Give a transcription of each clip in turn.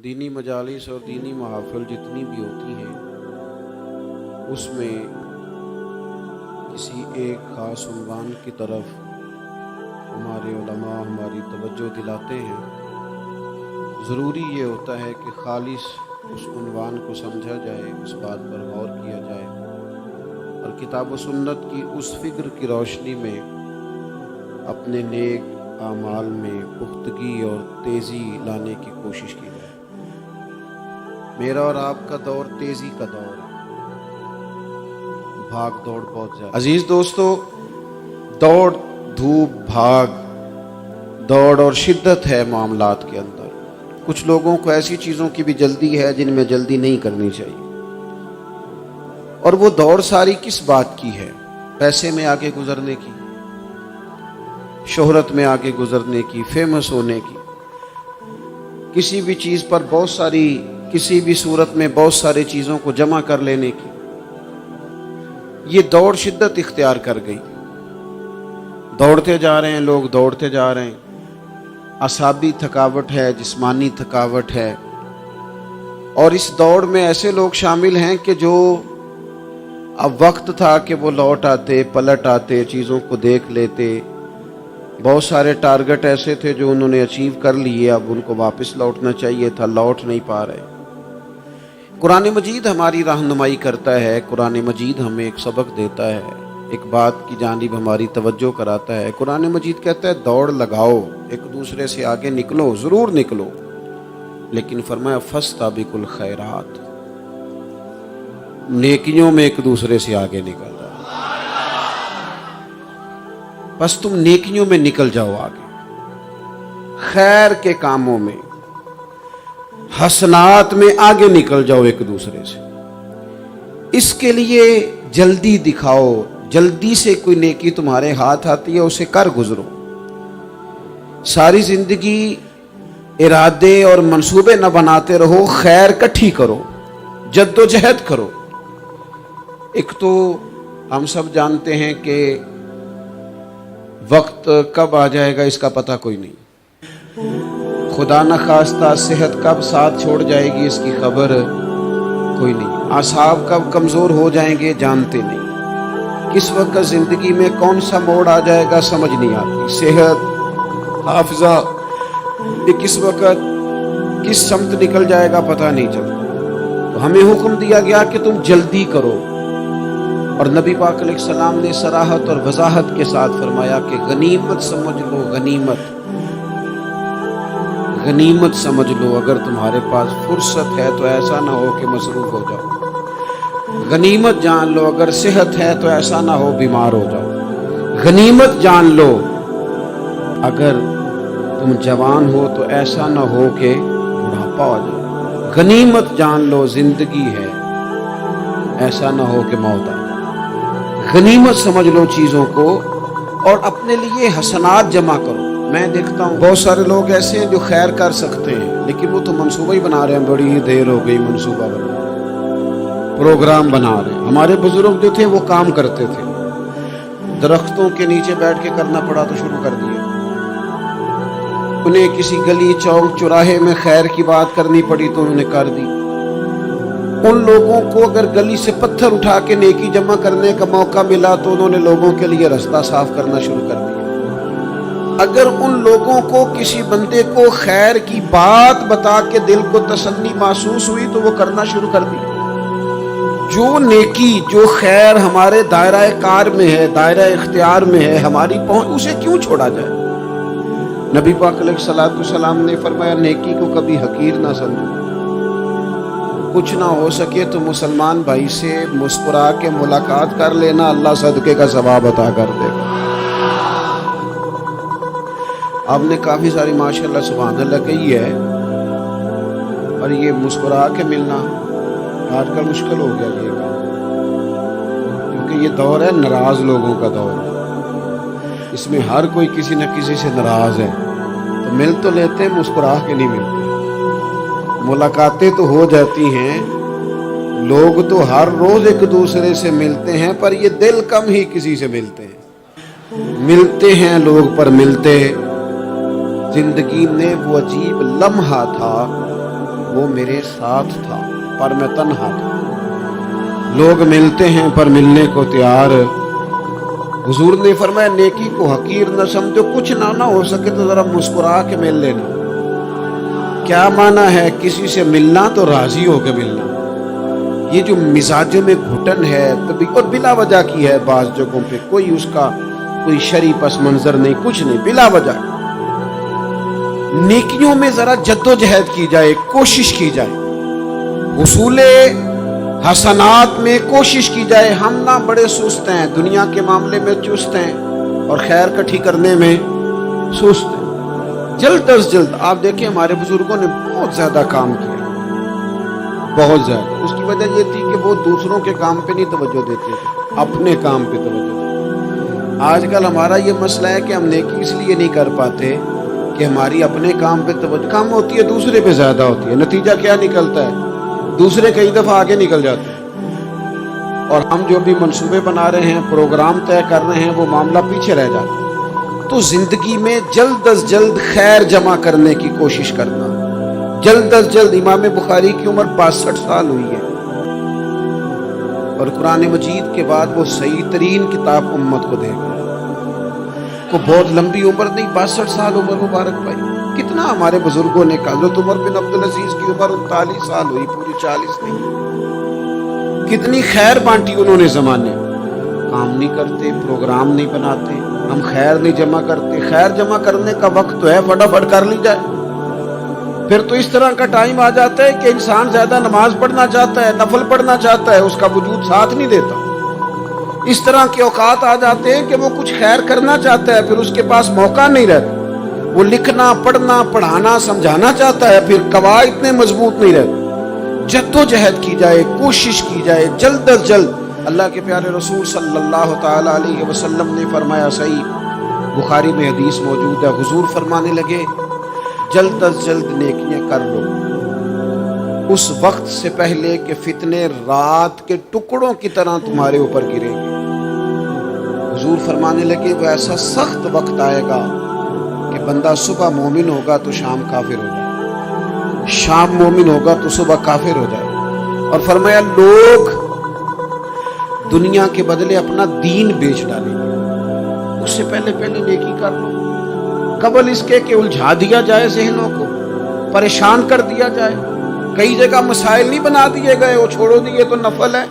دینی مجالس اور دینی محافل جتنی بھی ہوتی ہیں اس میں کسی ایک خاص عنوان کی طرف ہمارے علماء ہماری توجہ دلاتے ہیں۔ ضروری یہ ہوتا ہے کہ خالص اس عنوان کو سمجھا جائے، اس بات پر غور کیا جائے اور کتاب و سنت کی اس فکر کی روشنی میں اپنے نیک اعمال میں پختگی اور تیزی لانے کی کوشش کی جائے۔ میرا اور آپ کا دور تیزی کا دور ہے، بھاگ دوڑ بہت زیادہ۔ عزیز دوستو، دوڑ دھوپ بھاگ دوڑ اور شدت ہے معاملات کے اندر۔ کچھ لوگوں کو ایسی چیزوں کی بھی جلدی ہے جن میں جلدی نہیں کرنی چاہیے، اور وہ دوڑ ساری کس بات کی ہے؟ پیسے میں آگے گزرنے کی، شہرت میں آگے گزرنے کی، فیمس ہونے کی، کسی بھی چیز پر بہت ساری، کسی بھی صورت میں بہت ساری چیزوں کو جمع کر لینے کی۔ یہ دوڑ شدت اختیار کر گئی، دوڑتے جا رہے ہیں لوگ، دوڑتے جا رہے ہیں۔ اعصابی تھکاوٹ ہے، جسمانی تھکاوٹ ہے، اور اس دوڑ میں ایسے لوگ شامل ہیں کہ جو اب وقت تھا کہ وہ لوٹ آتے، پلٹ آتے، چیزوں کو دیکھ لیتے۔ بہت سارے ٹارگٹ ایسے تھے جو انہوں نے اچیو کر لیے، اب ان کو واپس لوٹنا چاہیے تھا، لوٹ نہیں پا رہے۔ قرآن مجید ہماری رہنمائی کرتا ہے، قرآن مجید ہمیں ایک سبق دیتا ہے، ایک بات کی جانب ہماری توجہ کراتا ہے۔ قرآن مجید کہتا ہے دوڑ لگاؤ، ایک دوسرے سے آگے نکلو، ضرور نکلو، لیکن فرمایا فاستبقوا الخیرات، نیکیوں میں ایک دوسرے سے آگے نکل جاؤ۔ بس تم نیکیوں میں نکل جاؤ آگے، خیر کے کاموں میں، حسنات میں آگے نکل جاؤ ایک دوسرے سے۔ اس کے لیے جلدی دکھاؤ، جلدی سے کوئی نیکی تمہارے ہاتھ آتی ہے اسے کر گزرو۔ ساری زندگی ارادے اور منصوبے نہ بناتے رہو، خیر کٹھی کرو، جد و جہد کرو۔ ایک تو ہم سب جانتے ہیں کہ وقت کب آ جائے گا اس کا پتہ کوئی نہیں، خدا نہ خواستہ صحت کب ساتھ چھوڑ جائے گی اس کی خبر کوئی نہیں، اعصاب کب کمزور ہو جائیں گے جانتے نہیں، کس وقت زندگی میں کون سا موڑ آ جائے گا سمجھ نہیں آتی، صحت، حافظہ، یہ کس وقت کس سمت نکل جائے گا پتہ نہیں چلتا۔ تو ہمیں حکم دیا گیا کہ تم جلدی کرو، اور نبی پاک علیہ السلام نے صراحت اور وضاحت کے ساتھ فرمایا کہ غنیمت سمجھ لو، غنیمت سمجھ لو، اگر تمہارے پاس فرصت ہے تو ایسا نہ ہو کہ مصروف ہو جاؤ، غنیمت جان لو، اگر صحت ہے تو ایسا نہ ہو بیمار ہو جاؤ، غنیمت جان لو، اگر تم جوان ہو تو ایسا نہ ہو کہ بڑھاپا ہو جائے، غنیمت جان لو زندگی ہے، ایسا نہ ہو کہ موت آ جائے۔ غنیمت سمجھ لو چیزوں کو، اور اپنے لیے حسنات جمع کرو۔ میں دیکھتا ہوں بہت سارے لوگ ایسے ہیں جو خیر کر سکتے ہیں لیکن وہ تو منصوبہ ہی بنا رہے ہیں، بڑی دیر ہو گئی منصوبہ بنا رہے ہیں، پروگرام بنا رہے ہیں۔ ہمارے بزرگ جو تھے وہ کام کرتے تھے، درختوں کے نیچے بیٹھ کے کرنا پڑا تو شروع کر دیا، انہیں کسی گلی چوک چوراہے میں خیر کی بات کرنی پڑی تو انہوں نے کر دی۔ ان لوگوں کو اگر گلی سے پتھر اٹھا کے نیکی جمع کرنے کا موقع ملا تو انہوں نے لوگوں کے لیے رستہ صاف کرنا شروع کر دیا۔ اگر ان لوگوں کو کسی بندے کو خیر کی بات بتا کے دل کو تسلی محسوس ہوئی تو وہ کرنا شروع کر دی۔ جو نیکی، جو خیر ہمارے دائرہ کار میں ہے، دائرہ اختیار میں ہے، ہماری پہنچ، اسے کیوں چھوڑا جائے؟ نبی پاک علیہ السلام نے فرمایا نیکی کو کبھی حقیر نہ سمجھو، کچھ نہ ہو سکے تو مسلمان بھائی سے مسکرا کے ملاقات کر لینا، اللہ صدقے کا ثواب عطا کر دے گا۔ آپ نے کافی ساری ماشاءاللہ سبحان اللہ کہی ہے، اور یہ مسکرا کے ملنا آج کل مشکل ہو گیا یہ کام، کیونکہ یہ دور ہے ناراض لوگوں کا دور ہے، اس میں ہر کوئی کسی نہ کسی سے ناراض ہے، تو مل تو لیتے مسکرا کے نہیں ملتے۔ ملاقاتیں تو ہو جاتی ہیں، لوگ تو ہر روز ایک دوسرے سے ملتے ہیں، پر یہ دل کم ہی کسی سے ملتے ہیں، ملتے ہیں لوگ پر ملتے۔ زندگی میں وہ عجیب لمحہ تھا، وہ وہ میرے ساتھ تھا پر میں تنہا تھا. لوگ ملتے ہیں پر ملنے کو تیار. حضور نے فرمایا نیکی کو حقیر نہ سمجھو, کچھ نہ ہو سکے تو ذرا مسکرا کے مل لینا. کیا معنی ہے کسی سے ملنا تو راضی ہو کے ملنا. یہ جو مزاجوں میں گھٹن ہے تبھی اور بلا وجہ کی ہے, بعض جگہوں پہ کوئی اس کا کوئی شرعی پس منظر نہیں, کچھ نہیں, بلا وجہ. نیکیوں میں ذرا جدوجہد کی جائے, کوشش کی جائے, حصول حسنات میں کوشش کی جائے. ہم نہ بڑے سست ہیں, دنیا کے معاملے میں چست ہیں اور خیر کٹھی کرنے میں سست ہیں. جلد از جلد آپ دیکھیں ہمارے بزرگوں نے بہت زیادہ کام کیا, بہت زیادہ. اس کی وجہ یہ تھی کہ وہ دوسروں کے کام پہ نہیں توجہ دیتے تھے, اپنے کام پہ توجہ دیتے. آج کل ہمارا یہ مسئلہ ہے کہ ہم نیکی اس لیے نہیں کر پاتے کہ ہماری اپنے کام پہ توجہ کم ہوتی ہے, دوسرے پہ زیادہ ہوتی ہے. نتیجہ کیا نکلتا ہے, دوسرے کئی دفعہ آگے نکل جاتے ہیں اور ہم جو بھی منصوبے بنا رہے ہیں, پروگرام طے کر رہے ہیں, وہ معاملہ پیچھے رہ جاتا ہے. تو زندگی میں جلد از جلد خیر جمع کرنے کی کوشش کرنا. جلد از جلد. امام بخاری کی عمر 62 سال ہوئی ہے اور قرآن مجید کے بعد وہ صحیح ترین کتاب امت کو دے گا. کو بہت لمبی عمر نہیں, 62 سال عمر مبارک پائی. کتنا ہمارے بزرگوں نے کہا. حضرت عمر بن عبدالعزیز کی عمر 39 سال ہوئی, پوری 40 نہیں. کتنی خیر بانٹی انہوں نے زمانے. کام نہیں کرتے, پروگرام نہیں بناتے, ہم خیر نہیں جمع کرتے. خیر جمع کرنے کا وقت تو ہے, فٹافٹ کر لی جائے. پھر تو اس طرح کا ٹائم آ جاتا ہے کہ انسان زیادہ نماز پڑھنا چاہتا ہے, نفل پڑھنا چاہتا ہے, اس کا وجود ساتھ نہیں دیتا. اس طرح کے اوقات آ جاتے ہیں کہ وہ کچھ خیر کرنا چاہتا ہے, پھر اس کے پاس موقع نہیں رہتا. وہ لکھنا, پڑھنا, پڑھانا, سمجھانا چاہتا ہے, پھر قواعد اتنے مضبوط نہیں رہتے. جدوجہد کی جائے, کوشش کی جائے, جلد از جلد. اللہ کے پیارے رسول صلی اللہ تعالی علیہ وسلم نے فرمایا, صحیح بخاری میں حدیث موجود ہے, حضور فرمانے لگے جلد از جلد نیکیاں کر لو اس وقت سے پہلے کہ فتنے رات کے ٹکڑوں کی طرح تمہارے اوپر گریں گے. حضور فرمانے لگے وہ ایسا سخت وقت آئے گا کہ بندہ صبح مومن ہوگا تو شام کافر ہو جائے, شام مومن ہوگا تو صبح کافر ہو جائے. اور فرمایا لوگ دنیا کے بدلے اپنا دین بیچ ڈالیں گے. اس سے پہلے نیکی کر لو قبل اس کے کہ الجھا دیا جائے, ذہنوں کو پریشان کر دیا جائے. کئی جگہ مسائل نہیں بنا دیے گئے, وہ چھوڑو دیے تو نفل ہے,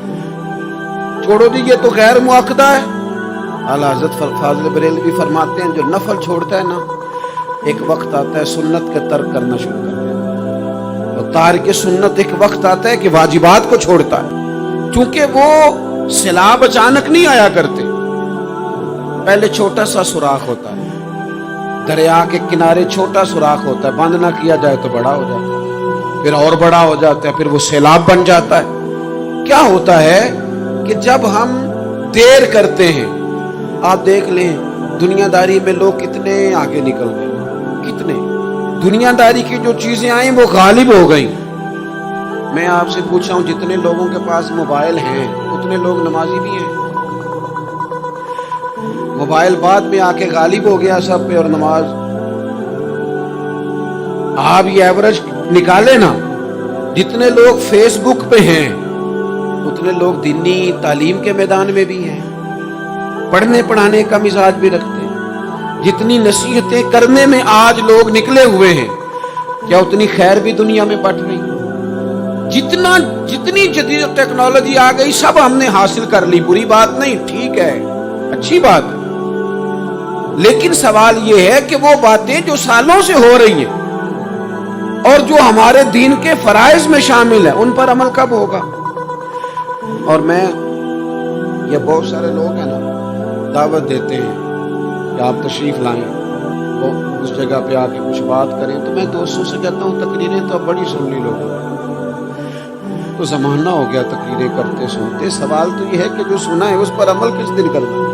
چھوڑو دیے تو غیر مؤکدہ ہے. اعلیٰ حضرت فاضل بریلوی فرماتے ہیں جو نفل چھوڑتا ہے نا, ایک وقت آتا ہے سنت کا ترک کرنا شروع کر دیتا ہے. اور تارک سنت ایک وقت آتا ہے کہ واجبات کو چھوڑتا ہے. چونکہ وہ سیلاب اچانک نہیں آیا کرتے, پہلے چھوٹا سا سوراخ ہوتا ہے, دریا کے کنارے چھوٹا سوراخ ہوتا ہے, بند نہ کیا جائے تو بڑا ہو جاتا ہے, پھر اور بڑا ہو جاتا ہے, پھر وہ سیلاب بن جاتا ہے. کیا ہوتا ہے کہ جب ہم دیر کرتے ہیں, آپ دیکھ لیں دنیا داری میں لوگ کتنے آگے نکل گئے, کتنے دنیا داری کی جو چیزیں آئیں وہ غالب ہو گئیں. میں آپ سے پوچھا ہوں جتنے لوگوں کے پاس موبائل ہیں اتنے لوگ نمازی بھی ہیں. موبائل بعد میں آ کے غالب ہو گیا سب پہ, اور نماز آپ یہ ایوریج نکالے نا, جتنے لوگ فیس بک پہ ہیں اتنے لوگ دینی تعلیم کے میدان میں بھی ہیں, پڑھنے پڑھانے کا مزاج بھی رکھتے ہیں. جتنی نصیحتیں کرنے میں آج لوگ نکلے ہوئے ہیں, کیا اتنی خیر بھی دنیا میں بٹ رہی؟ جتنی جدید ٹیکنالوجی آ گئی سب ہم نے حاصل کر لی, بری بات نہیں, ٹھیک ہے, اچھی بات ہے. لیکن سوال یہ ہے کہ وہ باتیں جو سالوں سے ہو رہی ہیں اور جو ہمارے دین کے فرائض میں شامل ہیں ان پر عمل کب ہوگا؟ اور میں یہ بہت سارے لوگ ہیں نا دعوت دیتے ہیں کہ آپ تشریف لائیں, وہ اس جگہ پہ آ کے کچھ بات کریں, تو میں دوستوں سے کہتا ہوں تقریریں تو اب بڑی سن لی لوگوں نے, تو زمانہ ہو گیا تقریریں کرتے سنتے. سوال تو یہ ہے کہ جو سنا ہے اس پر عمل کس دن کرنا ہے؟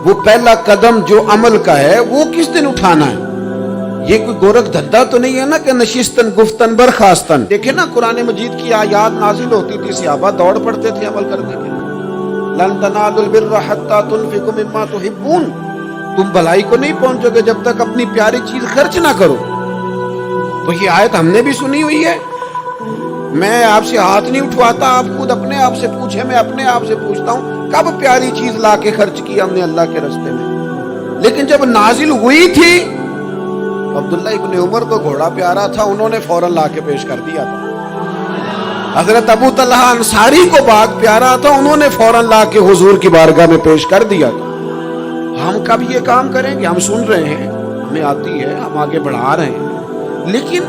وہ پہلا قدم جو عمل کا ہے وہ کس دن اٹھانا ہے؟ یہ کوئی گورکھ دھندا تو نہیں ہے نا کہ نشستن گفتن برخاستن. دیکھیں نا قرآن مجید کی آیات نازل ہوتی تھی, صحابہ دوڑ پڑتے تھے عمل کرنے کے لیے. لن تنالوا البر حتى تنفقوا مما تحبون, تم بھلائی کو نہیں پہنچو گے جب تک اپنی پیاری چیز خرچ نہ کرو. تو یہ آیت ہم نے بھی سنی ہوئی ہے, میں آپ سے ہاتھ نہیں اٹھواتا, آپ خود اپنے آپ سے پوچھیں, میں اپنے آپ سے پوچھتا ہوں کب پیاری چیز لا کے خرچ کیا ہم نے اللہ کے راستے میں. لیکن جب نازل ہوئی تھی عبداللہ ابن عمر کو گھوڑا پیارا تھا, انہوں نے فوراً لا کے پیش کر دیا تھا. حضرت ابو طلحہ انصاری کو بات پیارا تھا, انہوں نے فوراً لا کے حضور کی بارگاہ میں پیش کر دیا تھا. ہم کب یہ کام کریں گے؟ ہم سن رہے ہیں, ہمیں آتی ہے, ہم آگے بڑھا رہے ہیں, لیکن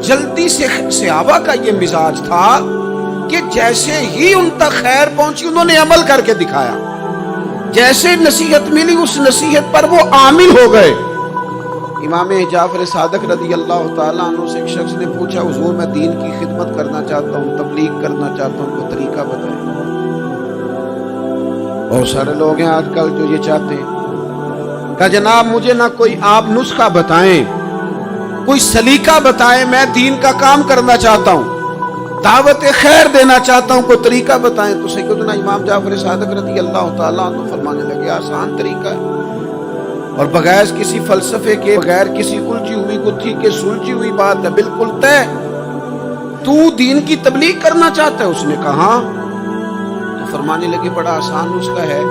جلدی سے صحابہ کا یہ مزاج تھا کہ جیسے ہی ان تک خیر پہنچی انہوں نے عمل کر کے دکھایا. جیسے نصیحت ملی اس نصیحت پر وہ عامل ہو گئے. امام جعفر صادق رضی اللہ تعالیٰ عنہ سے ایک شخص نے پوچھا, حضور میں دین کی خدمت کرنا چاہتا ہوں, تبلیغ کرنا چاہتا ہوں, کوئی طریقہ بتائیں. بہت سارے لوگ ہیں آج کل جو یہ چاہتے ہیں کہ جناب مجھے نہ کوئی آپ نسخہ بتائیں, کوئی سلیقہ بتائیں, میں دین کا کام کرنا چاہتا ہوں, دعوت خیر دینا چاہتا ہوں, کوئی طریقہ بتائیں. تو سیدنا امام جعفر صادق رضی اللہ تعالیٰ عنہ فرمانے لگے, آسان طریقہ ہے اور بغیر کسی فلسفے کے, بغیر کسی الجھی ہوئی گتھی کے سلجھی ہوئی بات ہے, بالکل طے. تو دین کی تبلیغ کرنا چاہتا ہے؟ اس نے کہا. تو فرمانے لگے بڑا آسان نسخہ ہے,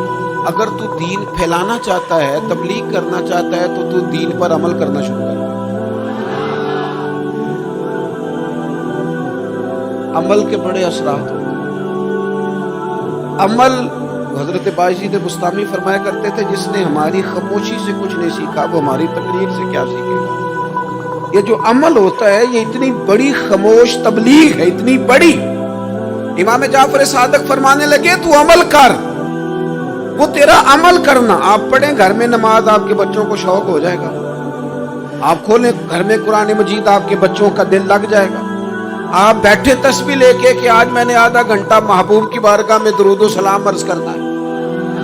اگر تو دین پھیلانا چاہتا ہے, تبلیغ کرنا چاہتا ہے, تو دین پر عمل کرنا شروع کر. عمل کے بڑے اثرات ہوتے ہیں. عمل, حضرت باجید بستامی فرمایا کرتے تھے, جس نے ہماری خاموشی سے کچھ نہیں سیکھا وہ ہماری تقریر سے کیا سیکھے گا. یہ جو عمل ہوتا ہے یہ اتنی بڑی خاموش تبلیغ ہے, اتنی بڑی. امام جعفر صادق فرمانے لگے تو عمل کر, وہ تیرا عمل کرنا. آپ پڑھیں گھر میں نماز, آپ کے بچوں کو شوق ہو جائے گا. آپ کھولیں گھر میں قرآن مجید, آپ کے بچوں کا دل لگ جائے گا. آپ بیٹھے تسبیح لے کے کہ آج میں نے آدھا گھنٹہ محبوب کی بارگاہ میں درود و سلام عرض کرنا ہے,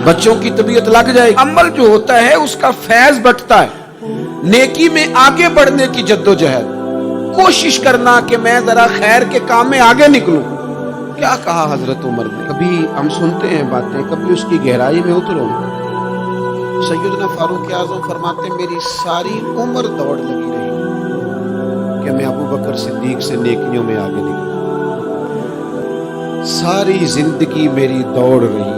بچوں کی طبیعت لگ جائے گی. عمل جو ہوتا ہے اس کا فیض بٹتا ہے. نیکی میں آگے بڑھنے کی جدوجہد, کوشش کرنا کہ میں ذرا خیر کے کام میں آگے نکلوں. کیا کہا حضرت عمر نے؟ کبھی ہم سنتے ہیں باتیں, کبھی اس کی گہرائی میں اترو. سیدنا فاروق اعظم فرماتے ہیں میری ساری عمر دوڑ لگی رہی کہ میں ابو بکر صدیق سے نیکیوں میں آگے نکلوں. ساری زندگی میری دوڑ رہی,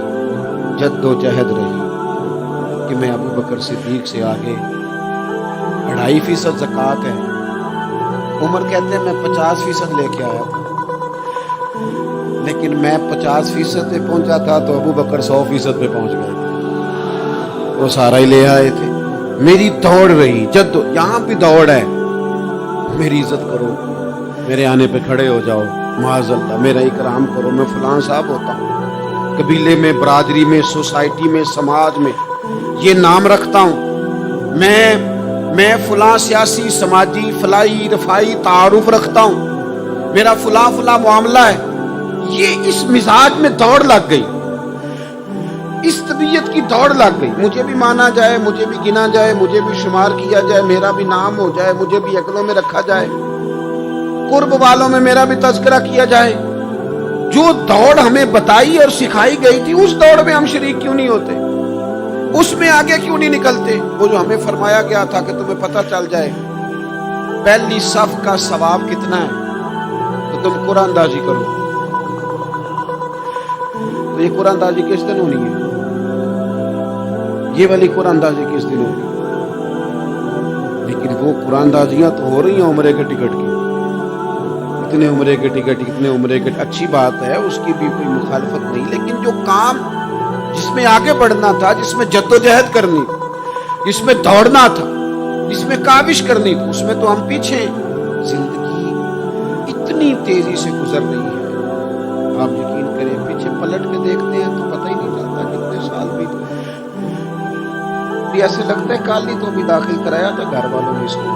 جد و جہد رہی کہ میں ابو بکر صدیق سے آگے. 2.5% زکوٰۃ ہے. عمر کہتے ہیں میں 50% لے کے آیا تھا, لیکن میں 50% پہ پہنچا تھا تو ابو بکر 100% پہ پہنچ گئے تھے, وہ سارا ہی لے آئے تھے. میری دوڑ رہی, جد یہاں بھی دوڑ ہے. میری عزت کرو, میرے آنے پہ کھڑے ہو جاؤ, معاذ اللہ میرا اکرام کرو, میں فلاں صاحب ہوتا ہوں, قبیلے میں, برادری میں, سوسائٹی میں, سماج میں یہ نام رکھتا ہوں, میں فلاں سیاسی, سماجی, فلائی, رفائی تعارف رکھتا ہوں, میرا فلاں معاملہ ہے. یہ اس مزاج میں دوڑ لگ گئی, اس طبیعت کی دوڑ لگ گئی. مجھے بھی مانا جائے, مجھے بھی گنا جائے, مجھے بھی شمار کیا جائے, میرا بھی نام ہو جائے, مجھے بھی عقلوں میں رکھا جائے, قرب والوں میں میرا بھی تذکرہ کیا جائے. جو دوڑ ہمیں بتائی اور سکھائی گئی تھی اس دوڑ میں ہم شریک کیوں نہیں ہوتے, اس میں آگے کیوں نہیں نکلتے. وہ جو ہمیں فرمایا گیا تھا کہ تمہیں پتہ چل جائے پہلی صف کا ثواب کتنا ہے تو تم قرآن اندازی کرو. تو یہ قرآن اندازی کس دن ہونی ہے؟ یہ والی قرآن اندازی کس دن ہوگی؟ لیکن وہ قرآن اندازیاں تو ہو رہی ہیں عمرے کے ٹکٹ کی. اتنے عمرے کے ٹکٹ, اتنے عمرے کے, اچھی بات ہے, اس کی بھی کوئی مخالفت نہیں. لیکن جو کام جس میں آگے بڑھنا تھا, جس میں جدوجہد کرنی, جس میں دوڑنا تھا, جس میں کاوش کرنی تھی, اس میں تو ہم پیچھے ہیں. زندگی اتنی تیزی سے گزر رہی ہے, آپ یقین کریں پیچھے پلٹ کے دیکھتے ہیں تو پتہ ہی نہیں چلتا کتنے سال بیت گئے. ایسے لگتا ہے کل ہی تو بھی داخل کرایا تھا گھر والوں نے اس کو,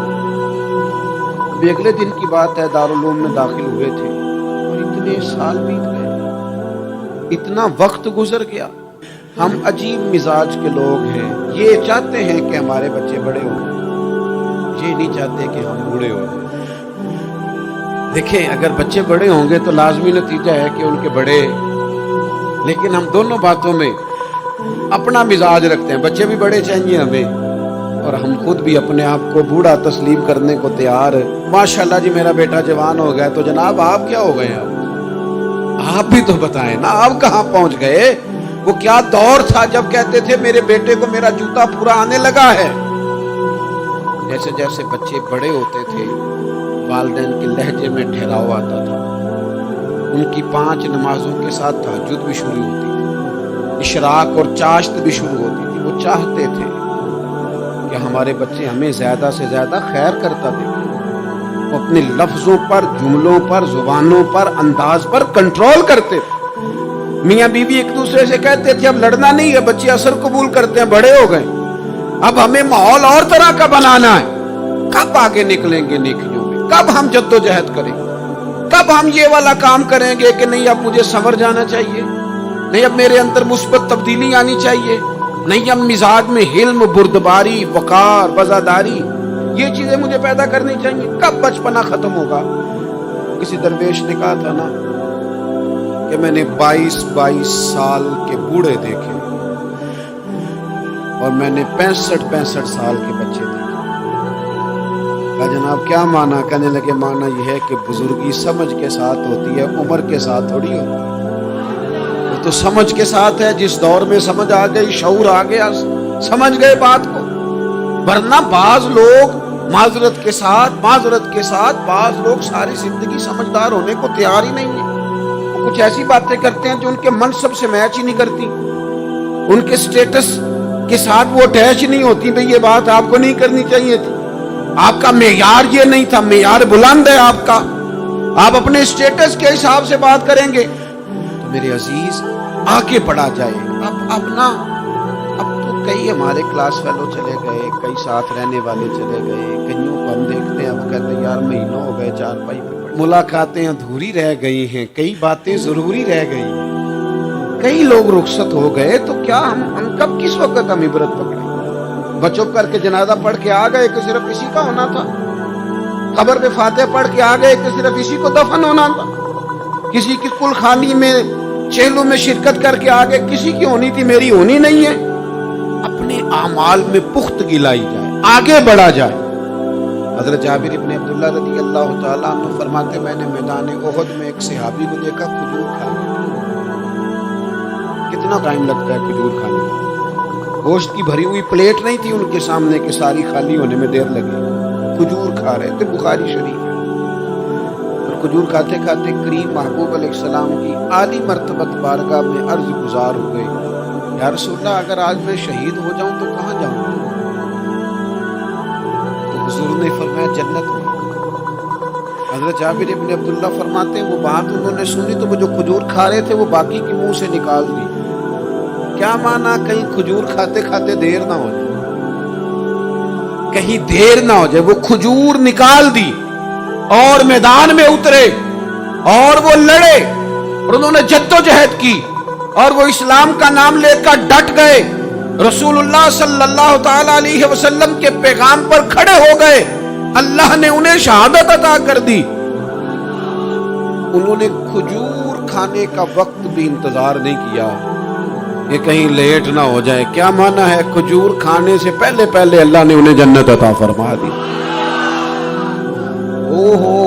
ابھی اگلے دن کی بات ہے دارالعلوم میں داخل ہوئے تھے اور اتنے سال بیت گئے, اتنا وقت گزر گیا. ہم عجیب مزاج کے لوگ ہیں, یہ چاہتے ہیں کہ ہمارے بچے بڑے ہوں, یہ نہیں چاہتے کہ ہم بوڑھے ہو جائیں. دیکھیں اگر بچے بڑے ہوں گے تو لازمی نتیجہ ہے کہ ان کے بڑے, لیکن ہم دونوں باتوں میں اپنا مزاج رکھتے ہیں. بچے بھی بڑے چاہیے ہمیں, اور ہم خود بھی اپنے آپ کو بوڑھا تسلیم کرنے کو تیار ہے. ماشاءاللہ جی میرا بیٹا جوان ہو گیا, تو جناب آپ کیا ہو گئے؟ آپ بھی تو بتائیں نا, آپ کہاں پہنچ گئے؟ وہ کیا دور تھا جب کہتے تھے میرے بیٹے کو میرا جوتا پورا آنے لگا ہے. جیسے جیسے بچے بڑے ہوتے تھے والدین کے لہجے میں ٹھہراؤ آتا تھا. ان کی 5 نمازوں کے ساتھ تہجد بھی شروع ہوتی تھی, اشراق اور چاشت بھی شروع ہوتی تھی. وہ چاہتے تھے کہ ہمارے بچے ہمیں زیادہ سے زیادہ خیر کرتا دیکھیں. وہ اپنے لفظوں پر, جملوں پر, زبانوں پر, انداز پر کنٹرول کرتے تھے. میاں بیوی ایک دوسرے سے کہتے تھے اب لڑنا نہیں ہے, بچے اثر قبول کرتے ہیں, بڑے ہو گئے, اب ہمیں ماحول اور طرح کا بنانا ہے. کب آگے نکلیں گے نیکیوں میں؟ کب ہم جدوجہد کریں گے؟ کب ہم یہ والا کام کریں گے کہ نہیں اب مجھے سنور جانا چاہیے, نہیں اب میرے اندر مثبت تبدیلی آنی چاہیے, نہیں اب مزاج میں حلم, بردباری, وقار, وفاداری, یہ چیزیں مجھے پیدا کرنی چاہیے. کب بچپنا ختم ہوگا؟ کسی درویش نے کہا تھا نا کہ میں نے 22 سال کے بوڑھے دیکھے اور میں نے 65 سال کے بچے دیکھے. کہا جناب کیا مانا؟ کہنے لگے مانا یہ ہے کہ بزرگی سمجھ کے ساتھ ہوتی ہے, عمر کے ساتھ تھوڑی ہوتی ہے. وہ تو سمجھ کے ساتھ ہے, جس دور میں سمجھ آ گئی, شعور آ گیا, سمجھ گئے بات کو. ورنہ بعض لوگ معذرت کے ساتھ بعض لوگ ساری زندگی سمجھدار ہونے کو تیار ہی نہیں ہے. وہ کچھ ایسی باتیں کرتے ہیں جو ان کے منصب سے میچ ہی نہیں کرتی, ان کے سٹیٹس کے ساتھ وہ اٹیچ نہیں ہوتی. بھئی یہ بات آپ کو نہیں کرنی چاہیے تھی, آپ کا معیار یہ نہیں تھا, معیار بلند ہے آپ کا, آپ اپنے سٹیٹس کے حساب سے بات کریں گے. تو میرے عزیز آگے بڑھا جائے. اب تو کئی ہمارے کلاس فیلو چلے گئے, کئی ساتھ رہنے والے چلے گئے, کئیوں کو ہم دیکھتے ہیں وہ کہتے ہیں یار مہینوں ہو گئے چارپائی پہ پڑے, ملاقاتیں ادھوری رہ گئی ہیں, کئی باتیں ضروری رہ گئی ہیں, کئی لوگ رخصت ہو گئے. تو کیا ہم کب کس وقت ہم عبرت پکڑیں؟ بچوں کر کے جنازہ پڑھ کے آ گئے کہ صرف اسی کا ہونا تھا, قبر پہ فاتحہ پڑھ کے آ گئے کہ صرف اسی کو دفن ہونا تھا, کسی کی کل خانی میں چہلوں میں شرکت کر کے آ گئے, کسی کی ہونی تھی میری ہونی نہیں ہے. اپنے اعمال میں پختگی لائی جائے, آگے بڑھا جائے. حضرت جابر ابن عبداللہ رضی اللہ تعالیٰ عنہ فرماتے میں نے میدان احد میں ایک صحابی کو دیکھا کھجور کھا رہا تھا. کتنا ٹائم لگتا ہے کھجور کھانے میں؟ گوشت کی بھری ہوئی پلیٹ نہیں تھی ان کے سامنے کہ ساری خالی ہونے میں دیر لگی. کھجور کھا رہے تھے, بخاری شریف ہے. اور کھجور کھاتے کھاتے کریم محبوب علیہ السلام کی عالی مرتبت بارگاہ میں عرض گزار ہوئے, یا رسول اللہ اگر آج میں شہید ہو جاؤں تو کہاں جاؤں؟ تو حضور نے فرمایا جنت میں. حضرت جابر ابن عبداللہ فرماتے ہیں وہ بات انہوں نے سنی تو وہ جو کھجور کھا رہے تھے وہ باقی کے منہ سے نکال دی. کیا مانا؟ کہیں کھجور کھاتے کھاتے دیر نہ ہو جائے, کہیں دیر نہ ہو جائے. وہ کھجور نکال دی اور میدان میں اترے اور وہ لڑے اور انہوں نے جدوجہد کی اور وہ اسلام کا نام لے کر ڈٹ گئے, رسول اللہ صلی اللہ تعالی علیہ وسلم کے پیغام پر کھڑے ہو گئے. اللہ نے انہیں شہادت عطا کر دی. انہوں نے کھجور کھانے کا وقت بھی انتظار نہیں کیا کہ کہیں لیٹ نہ ہو جائے. کیا مانا ہے؟ کھجور کھانے سے پہلے اللہ نے انہیں جنت عطا فرما دی.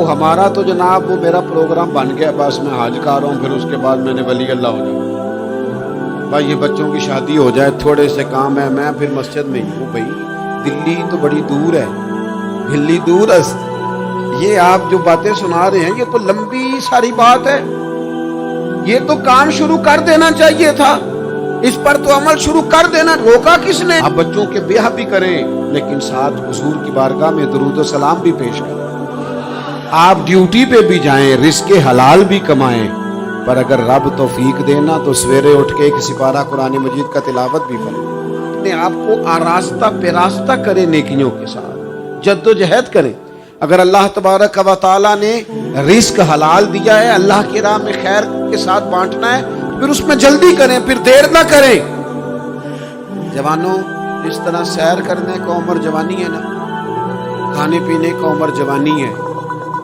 ہمارا تو جناب وہ میرا پروگرام بن گیا, بس میں حج کر رہا ہوں, پھر اس کے بعد میں نے ولی اللہ ہو جاؤں. بھائی یہ بچوں کی شادی ہو جائے, تھوڑے سے کام ہے, میں پھر مسجد میں ہوں. بھائی دلی تو بڑی دور ہے, دلی دور ہے. یہ آپ جو باتیں سنا رہے ہیں یہ تو لمبی ساری بات ہے. یہ تو کام شروع کر دینا چاہیے تھا, اس پر تو عمل شروع کر دینا, روکا کس نے؟ آپ بچوں کے بیاہ بھی کریں لیکن ساتھ حضور کی بارگاہ میں درود و سلام بھی پیش کریں. آپ ڈیوٹی پہ بھی جائیں, رزق حلال بھی کمائیں, پر اگر رب توفیق دینا تو سویرے اٹھ کے ایک سپارہ قرآن مجید کا تلاوت بھی کریں. اپنے آپ کو آراستہ پیراستہ کریں, نیکیوں کے ساتھ جدوجہد کریں. اگر اللہ تبارک و تعالیٰ نے رزق حلال دیا ہے, اللہ کی راہ میں خیر کے ساتھ بانٹنا ہے, پھر اس میں جلدی کریں, پھر دیر نہ کریں. جوانوں, اس طرح سیر کرنے کا عمر جوانی ہے نا, کھانے پینے کا عمر جوانی ہے,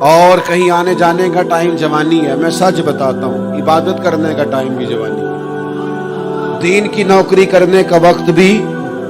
اور کہیں آنے جانے کا ٹائم جوانی ہے. میں سچ بتاتا ہوں, عبادت کرنے کا ٹائم بھی جوانی ہے, دین کی نوکری کرنے کا وقت بھی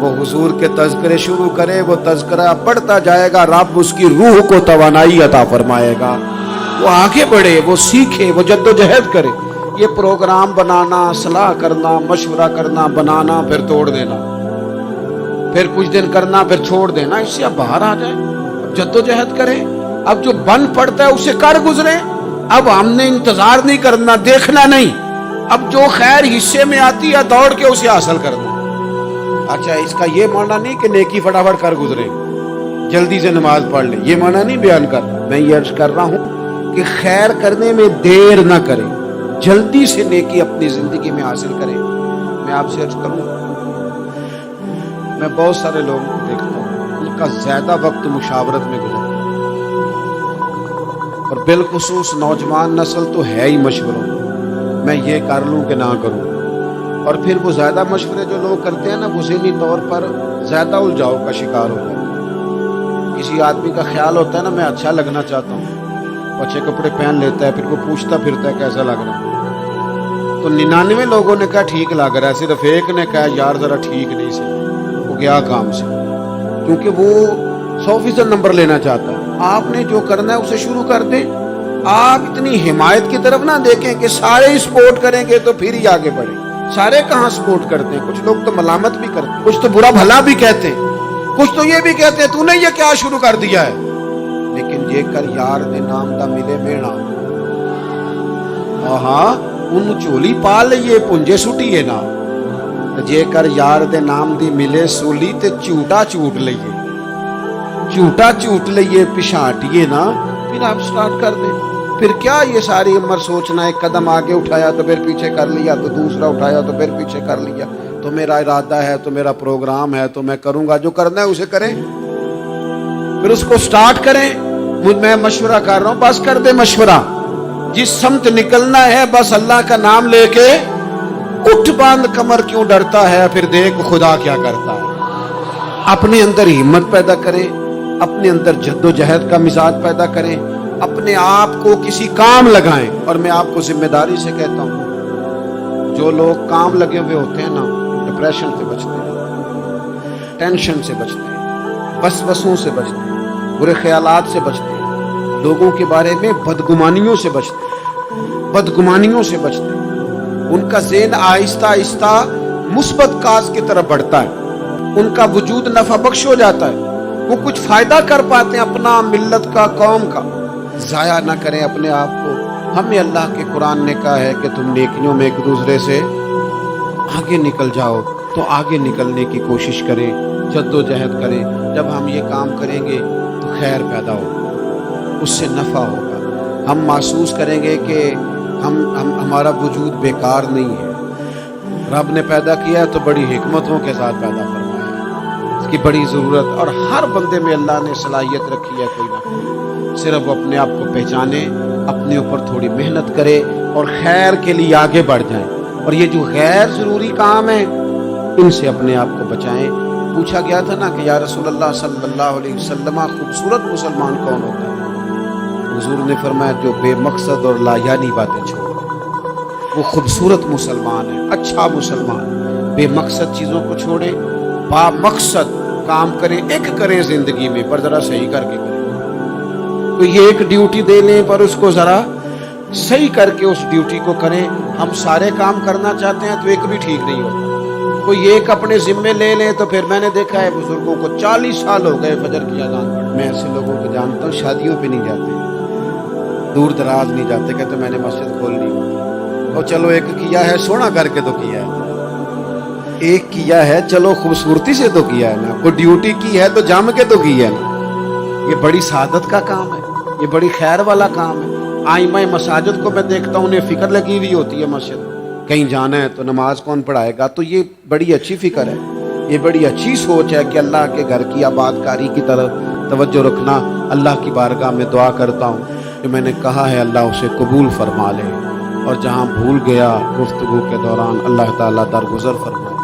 وہ حضور کے تذکرے شروع کرے، وہ تذکرہ پڑھتا جائے گا، رب اس کی روح کو توانائی عطا فرمائے گا، وہ آگے بڑھے، وہ سیکھے، وہ جد و جہد کرے۔ یہ پروگرام بنانا، صلاح کرنا، مشورہ کرنا، بنانا پھر توڑ دینا، پھر کچھ دن کرنا پھر چھوڑ دینا، اس سے اب باہر آ جائے، اب جد و جہد کرے۔ اب جو بن پڑتا ہے اسے کر گزرے۔ اب ہم نے انتظار نہیں کرنا، دیکھنا نہیں، اب جو خیر حصے میں آتی ہے دوڑ کے اسے حاصل کرنا۔ اچھا، اس کا یہ معنی نہیں کہ نیکی فٹافٹ کر گزرے، جلدی سے نماز پڑھ لیں، یہ معنی نہیں بیان کر رہا۔ میں یہ عرض کر رہا ہوں کہ خیر کرنے میں دیر نہ کرے، جلدی سے نیکی اپنی زندگی میں حاصل کرے۔ میں آپ سے عرض کروں، میں بہت سارے لوگوں کو دیکھتا ہوں، ان کا زیادہ وقت مشاورت میں گزرتا ہے، اور بالخصوص نوجوان نسل تو ہے ہی مشوروں، میں یہ کر لوں کہ نہ کروں، اور پھر وہ زیادہ مشورے جو لوگ کرتے ہیں نا، وہ ذہنی طور پر زیادہ الجھاؤ کا شکار ہوتا ہے۔ کسی آدمی کا خیال ہوتا ہے نا، میں اچھا لگنا چاہتا ہوں، اچھے کپڑے پہن لیتا ہے، پھر وہ پوچھتا پھرتا ہے کیسا لگ رہا ہے، تو 99 لوگوں نے کہا ٹھیک لگ رہا ہے، صرف ایک نے کہا یار ذرا ٹھیک نہیں سے، وہ گیا کام سے، کیونکہ وہ 100% نمبر لینا چاہتا ہے۔ آپ نے جو کرنا ہے اسے شروع کر دیں۔ آپ اتنی حمایت کی طرف نہ دیکھیں کہ سارے ہی سپورٹ کریں گے تو پھر ہی آگے بڑھیں۔ سارے کہاں سپورٹ کرتے ہیں، کچھ لوگ تو ملامت بھی کرتے ہیں، کچھ تو برا بھلا بھی کہتے ہیں، کچھ تو یہ بھی کہتے ہیں تو نے یہ کیا شروع کر دیا ہے۔ لیکن یہ کر یار دے نام دا ملے میڑا، ہاں ان چولی پا لئیے پنجے سٹیے نا، جے کر یار دے نام دی ملے سولی تے چوٹا چوٹ لئیے، چوٹا چوٹ لئیے پچھاٹیے نا، پھر آپ سٹارٹ کر دیں۔ پھر کیا یہ ساری عمر سوچنا، ایک قدم آگے اٹھایا تو پھر پیچھے کر لیا، تو دوسرا اٹھایا تو پھر پیچھے کر لیا، تو میرا ارادہ ہے، تو میرا پروگرام ہے، تو میں کروں گا، جو کرنا ہے اسے کریں، پھر اس کو سٹارٹ کریں۔ میں مشورہ کر رہا ہوں، بس کر دے مشورہ، جس سمت نکلنا ہے بس اللہ کا نام لے کے اٹھ، باندھ کمر کیوں ڈرتا ہے، پھر دیکھ خدا کیا کرتا ہے۔ اپنے اندر ہمت پیدا کریں، اپنے اندر جد و جہد کا مزاج پیدا کریں، اپنے آپ کو کسی کام لگائیں۔ اور میں آپ کو ذمہ داری سے کہتا ہوں، جو لوگ کام لگے ہوئے ہوتے ہیں نا، ڈپریشن سے بچتے ہیں، ٹینشن سے بچتے ہیں، وسوسوں سے بچتے ہیں، برے خیالات سے بچتے ہیں، لوگوں کے بارے میں بدگمانیوں سے بچتے ہیں، بدگمانیوں سے بچتے ہیں۔ ان کا ذہن آہستہ آہستہ مثبت کاز کی طرف بڑھتا ہے، ان کا وجود نفع بخش ہو جاتا ہے، وہ کچھ فائدہ کر پاتے ہیں اپنا، ملت کا، قوم کا۔ ضائع نہ کریں اپنے آپ کو۔ ہمیں اللہ کے قرآن نے کہا ہے کہ تم نیکیوں میں ایک دوسرے سے آگے نکل جاؤ، تو آگے نکلنے کی کوشش کریں، جد و جہد کریں۔ جب ہم یہ کام کریں گے تو خیر پیدا ہوگا، اس سے نفع ہوگا، ہم محسوس کریں گے کہ ہمارا وجود بیکار نہیں ہے۔ رب نے پیدا کیا ہے تو بڑی حکمتوں کے ساتھ پیدا فرمایا ہے، اس کی بڑی ضرورت، اور ہر بندے میں اللہ نے صلاحیت رکھی ہے کوئی نہ، صرف وہ اپنے آپ کو پہچانے، اپنے اوپر تھوڑی محنت کرے اور خیر کے لیے آگے بڑھ جائیں، اور یہ جو غیر ضروری کام ہے ان سے اپنے آپ کو بچائیں۔ پوچھا گیا تھا نا کہ یا رسول اللہ صلی اللہ علیہ وسلم، خوبصورت مسلمان کون ہوتا ہے؟ حضور نے فرمایا جو بے مقصد اور لا یعنی باتیں چھوڑ دے، وہ خوبصورت مسلمان ہے، اچھا مسلمان۔ بے مقصد چیزوں کو چھوڑیں، با مقصد کام کریں، ایک کریں زندگی میں، پر ذرا صحیح کر کے کریں۔ تو یہ ایک ڈیوٹی دے لیں پر اس کو ذرا صحیح کر کے اس ڈیوٹی کو کریں۔ ہم سارے کام کرنا چاہتے ہیں تو ایک بھی ٹھیک نہیں ہوتا۔ کوئی ایک اپنے ذمے لے لیں تو پھر میں نے دیکھا ہے بزرگوں کو 40 سال ہو گئے فجر کی اذان پڑھ، میں ایسے لوگوں کو جانتا ہوں شادیوں پہ نہیں جاتے، دور دراز نہیں جاتے، کہتے میں نے مسجد کھولنی ہوتی، اور چلو ایک کیا ہے سونا کر کے تو کیا ہے، ایک کیا ہے چلو خوبصورتی سے تو کیا ہے نا، کوئی ڈیوٹی کی ہے تو جم کے تو کی ہے نا۔ یہ بڑی سعادت کا کام ہے، یہ بڑی خیر والا کام ہے۔ آئمہ مساجد کو میں دیکھتا ہوں، انہیں فکر لگی ہوئی ہوتی ہے مسجد، کہیں جانا ہے تو نماز کون پڑھائے گا، تو یہ بڑی اچھی فکر ہے، یہ بڑی اچھی سوچ ہے کہ اللہ کے گھر کی آباد کاری کی طرف توجہ رکھنا۔ اللہ کی بارگاہ میں دعا کرتا ہوں کہ میں نے کہا ہے اللہ اسے قبول فرما لے، اور جہاں بھول گیا گفتگو کے دوران اللہ تعالیٰ درگزر فرما